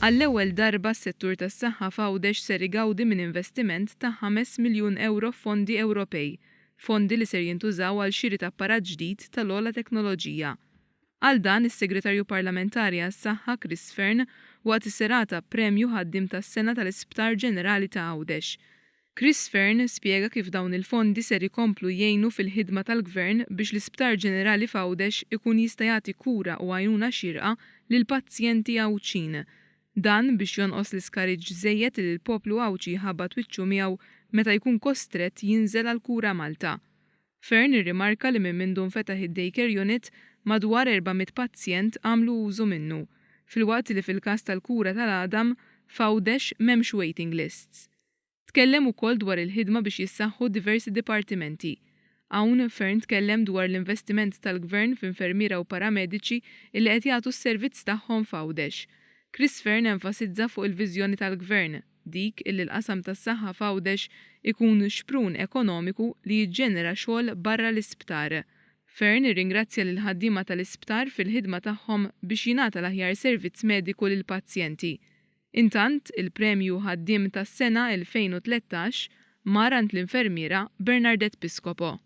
Għall-ewwel darba s-settur tas-saħħa f'Għawdex ser igawdi minn investiment ta' 5 miljun euro fondi Ewropej, fondi li ser jintużaw għal xiri ta' apparat ġdid tal-ogħla teknoloġija. Għal dan is-Segretarju Parlamentari għas-Saħħa Chris Fern waqt is-serata Premju Ħaddiem tas-Sena tal-Isptar Ġenerali ta' Għawdex. Chris Fern spjega kif dawn il-fondi ser ikomplu jgħinu fil-ħidma tal-Gvern biex l-Isptar Ġenerali f'Għawdex ikun jista' jagħti kura u għajnuna xierqa lil pazjenti Għawdxin. Dan biex jonqos l-iskariġġ żejjed li l-poplu Għawdxi jħabbat wiċċu miegħu meta jkun kostrett jinżel għal kura Malta. Fern irrimarka li minn mindu nfetaħ id-daycare unit madwar 400 pazjent għamlu użu minnu, filwaqt li fil-każ tal-kura tal-għadam f'Għawdex m'hemmx waiting lists. Tkellem ukoll dwar il-ħidma biex jissaħħu diversi dipartimenti. Hawn Fern tkellem dwar l-investiment tal-Gvern f'infermiera u paramediċi li qed jagħtu s-servizz tagħhom f'Għawdex. Chris Fern enfasizza fuq il-viżjoni tal-Gvern, dik illi l-qasam tas-saħħa f'Għawdex ikun xprun ekonomiku li jiġġenera xogħol barra l-isptar. Fern irringrazzja lil ħaddiema tal-isptar fil-ħidma tagħhom biex jingħata l-aħjar servizz mediku lil pazjenti. Intant, il-Premju Ħaddiem tas-Sena 2013 mar għand l-infermiera Bernadette Piscopo.